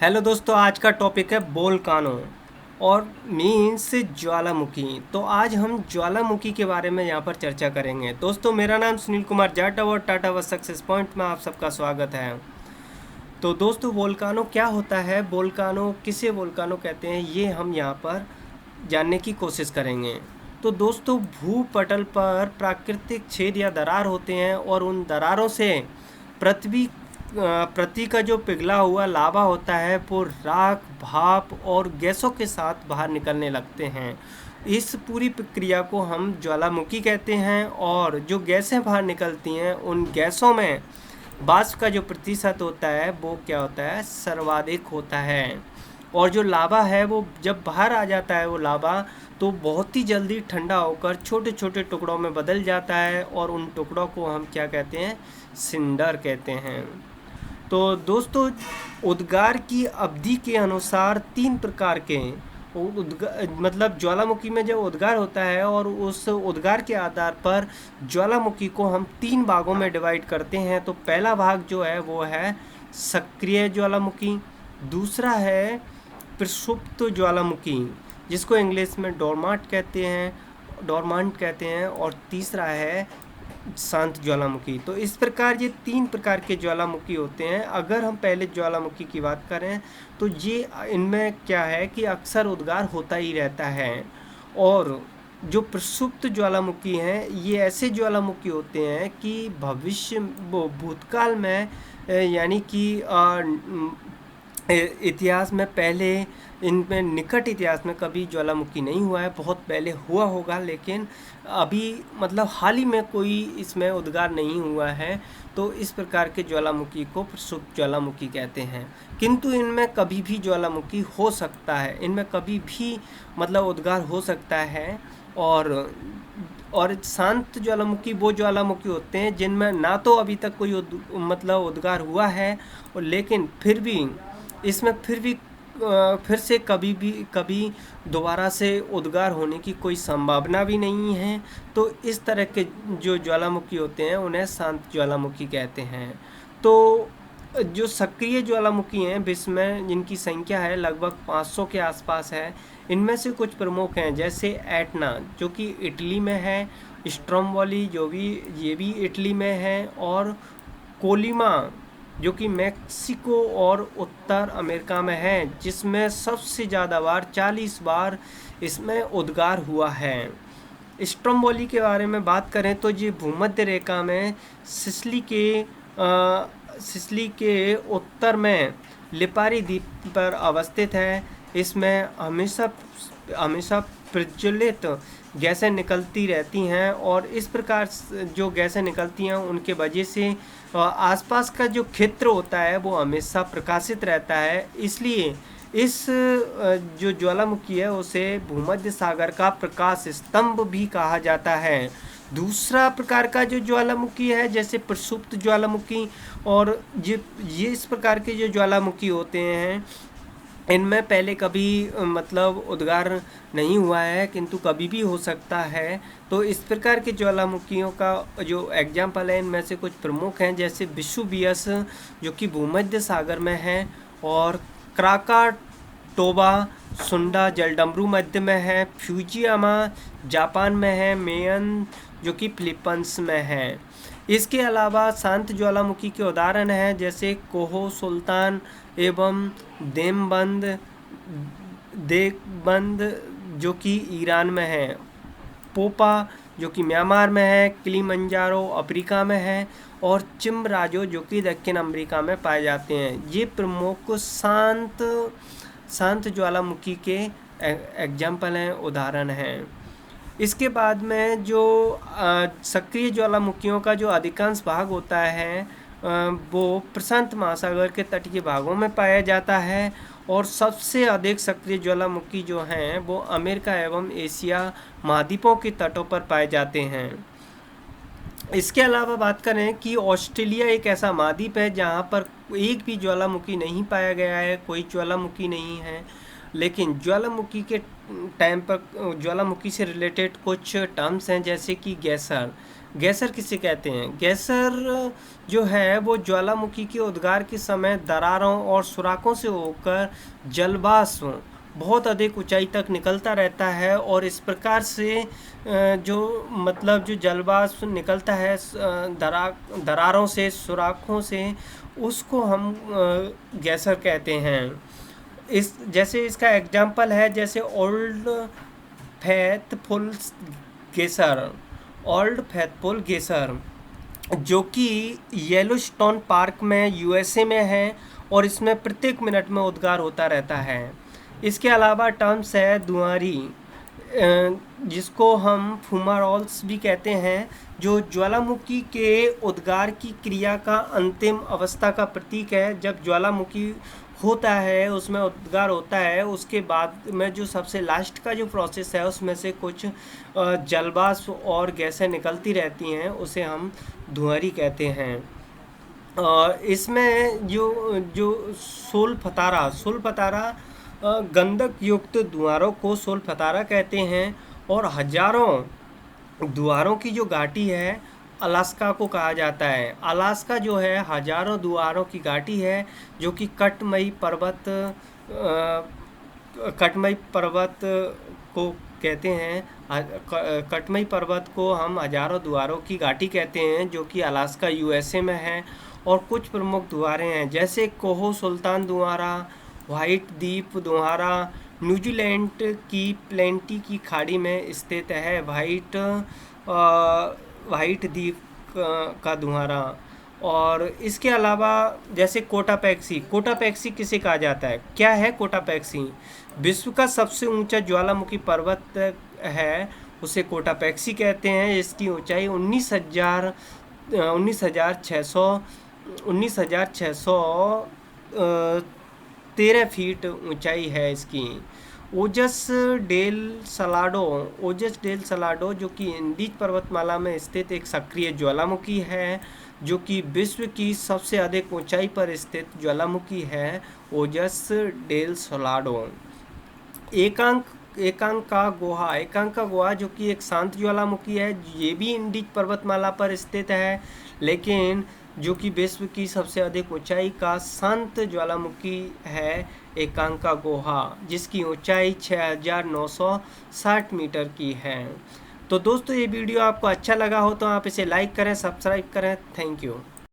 Hello दोस्तों, आज का टॉपिक है वोल्कानो और मीन्स ज्वालामुखी। तो आज हम ज्वालामुखी के बारे में यहाँ पर चर्चा करेंगे। दोस्तों, मेरा नाम सुनील कुमार जाटव और टाटा व सक्सेस पॉइंट में आप सबका स्वागत है। तो दोस्तों, वोल्कानो क्या होता है, वोल्कानो किसे वोल्कानो कहते हैं, ये हम यहाँ पर जानने की कोशिश करेंगे। तो दोस्तों, भूपटल पर प्राकृतिक छेद या दरार होते हैं और उन दरारों से पृथ्वी पृथ्वी का जो पिघला हुआ लावा होता है वो राख, भाप और गैसों के साथ बाहर निकलने लगते हैं। इस पूरी प्रक्रिया को हम ज्वालामुखी कहते हैं। और जो गैसें बाहर निकलती हैं उन गैसों में वाष्प का जो प्रतिशत होता है वो क्या होता है, सर्वाधिक होता है। और जो लावा है वो जब बाहर आ जाता है वो लावा, तो बहुत ही जल्दी ठंडा होकर छोटे छोटे टुकड़ों में बदल जाता है और उन टुकड़ों को हम क्या कहते हैं, सिंडर कहते हैं। तो दोस्तों, उद्गार की अवधि के अनुसार तीन प्रकार के मतलब ज्वालामुखी में जब उद्गार होता है और उस उद्गार के आधार पर ज्वालामुखी को हम तीन भागों में डिवाइड करते हैं। तो पहला भाग जो है वो है सक्रिय ज्वालामुखी, दूसरा है प्रसुप्त ज्वालामुखी जिसको इंग्लिश में डोरमांट कहते हैं, और तीसरा है शांत ज्वालामुखी। तो इस प्रकार ये तीन प्रकार के ज्वालामुखी होते हैं। अगर हम पहले ज्वालामुखी की बात करें तो ये इनमें क्या है कि अक्सर उद्गार होता ही रहता है। और जो प्रसुप्त ज्वालामुखी हैं ये ऐसे ज्वालामुखी होते हैं कि भविष्य भूतकाल में यानी कि इतिहास में पहले, इनमें निकट इतिहास में कभी ज्वालामुखी नहीं हुआ है। बहुत पहले हुआ होगा लेकिन अभी मतलब हाल ही में कोई इसमें उद्गार नहीं हुआ है। तो इस प्रकार के ज्वालामुखी को प्रसुप्त ज्वालामुखी कहते हैं। किंतु इनमें कभी भी ज्वालामुखी हो सकता है, इनमें कभी भी मतलब उद्गार हो सकता है। और शांत ज्वालामुखी वो ज्वालामुखी होते हैं जिनमें ना तो अभी तक कोई मतलब उद्गार हुआ है, और लेकिन फिर भी इसमें फिर से कभी दोबारा से उद्गार होने की कोई संभावना भी नहीं है। तो इस तरह के जो ज्वालामुखी होते हैं उन्हें शांत ज्वालामुखी कहते हैं। तो जो सक्रिय ज्वालामुखी हैं विश्व में, जिनकी संख्या है लगभग 500 के आसपास है। इनमें से कुछ प्रमुख हैं जैसे एटना जो कि इटली में है, स्ट्रोम्बोली ये भी इटली में है, और कोलिमा जो कि मैक्सिको और उत्तर अमेरिका में है, जिसमें सबसे ज़्यादा बार 40 बार इसमें उद्गार हुआ है। स्ट्रोम्बोली के बारे में बात करें तो ये भूमध्य रेखा में सिसिली के उत्तर में लिपारी द्वीप पर अवस्थित है। इसमें हमेशा प्रज्वलित गैसें निकलती रहती हैं, और इस प्रकार जो गैसें निकलती हैं उनके वजह से आसपास का जो क्षेत्र होता है वो हमेशा प्रकाशित रहता है। इसलिए इस जो ज्वालामुखी है उसे भूमध्य सागर का प्रकाश स्तंभ भी कहा जाता है। दूसरा प्रकार का जो ज्वालामुखी है जैसे प्रसुप्त ज्वालामुखी, और ये इस प्रकार के जो ज्वालामुखी होते हैं इनमें पहले कभी मतलब उद्गार नहीं हुआ है, किंतु कभी भी हो सकता है। तो इस प्रकार के ज्वालामुखियों का जो एग्जाम्पल है इनमें से कुछ प्रमुख हैं जैसे विसुवियस जो कि भूमध्य सागर में है, और क्राकाटोबा सुंडा जलडमरू मध्य में है, फ्यूजियामा जापान में है, मेयन जो कि फिलीपींस में है। इसके अलावा शांत ज्वालामुखी के उदाहरण हैं जैसे कोहो सुल्तान एवं देवबंद जो कि ईरान में है, पोपा जो कि म्यांमार में है, किलिमंजारो अफ्रीका में है, और चिमराजो जो कि दक्षिण अमेरिका में पाए जाते हैं। ये प्रमुख शांत ज्वालामुखी के एग्जाम्पल हैं, उदाहरण हैं। इसके बाद में जो सक्रिय ज्वालामुखियों का जो अधिकांश भाग होता है वो प्रशांत महासागर के तटीय भागों में पाया जाता है, और सबसे अधिक सक्रिय ज्वालामुखी जो हैं वो अमेरिका एवं एशिया महाद्वीपों के तटों पर पाए जाते हैं। इसके अलावा बात करें कि ऑस्ट्रेलिया एक ऐसा महाद्वीप है जहाँ पर एक भी ज्वालामुखी नहीं पाया गया है, कोई ज्वालामुखी नहीं है। लेकिन ज्वालामुखी के टाइम पर ज्वालामुखी से रिलेटेड कुछ टर्म्स हैं जैसे कि गैसर गैसर किसे कहते हैं? गैसर जो है वो ज्वालामुखी के उद्गार के समय दरारों और सुराखों से होकर जलवाष्प बहुत अधिक ऊंचाई तक निकलता रहता है, और इस प्रकार से जो मतलब जो जलवाष्प निकलता है दरारों से, सुराखों से, उसको हम गैसर कहते हैं। इस जैसे इसका एग्जाम्पल है, जैसे फैथफुल गेसर ओल्ड फैथफुल गेसर, जो कि येलोस्टोन पार्क में यूएसए में है, और इसमें प्रत्येक मिनट में उद्गार होता रहता है। इसके अलावा टर्म्स है दुआरी, जिसको हम फुमारोल्स भी कहते हैं, जो ज्वालामुखी के उद्गार की क्रिया का अंतिम अवस्था का प्रतीक है। जब ज्वालामुखी होता है, उसमें उद्गार होता है, उसके बाद में जो सबसे लास्ट का जो प्रोसेस है उसमें से कुछ जलवाष्प और गैसें निकलती रहती हैं, उसे हम धुआंरी कहते हैं। इसमें जो जो सोलफतारा गंधक युक्त दुआरों को सोलफतारा कहते हैं, और हजारों दुआरों की जो घाटी है अलास्का को कहा जाता है। अलास्का जो है हजारों दुआरों की घाटी है, जो कि कटमई पर्वत को कहते हैं। कटमई पर्वत को हम हजारों दुआरों की घाटी कहते हैं, जो कि अलास्का यूएसए में है। और कुछ प्रमुख दुआरें हैं, जैसे कोहो सुल्तान दुआरा, व्हाइट द्वीप दुआरा, न्यूजीलैंड की प्लेंटी की खाड़ी में स्थित है व्हाइट द्वीप का दुआरा। और इसके अलावा जैसे कोटापैक्सी किसे कहा जाता है? क्या है कोटापैक्सी? विश्व का सबसे ऊंचा ज्वालामुखी पर्वत है, उसे कोटापैक्सी कहते हैं। इसकी ऊंचाई 19,613 फीट ऊंचाई है इसकी। ओजस डेल सलाडो जो कि इंडीज पर्वतमाला में स्थित एक सक्रिय ज्वालामुखी है, जो कि विश्व की सबसे अधिक ऊंचाई पर स्थित ज्वालामुखी है, ओजस डेल सलाडो। एकांका गुहा जो कि एक शांत ज्वालामुखी है, ये भी इंडीज पर्वतमाला पर स्थित है, लेकिन जो कि विश्व की सबसे अधिक ऊंचाई का शांत ज्वालामुखी है एकांका गुहा, जिसकी ऊंचाई 6,960 मीटर की है। तो दोस्तों, ये वीडियो आपको अच्छा लगा हो तो आप इसे लाइक करें, सब्सक्राइब करें। Thank you.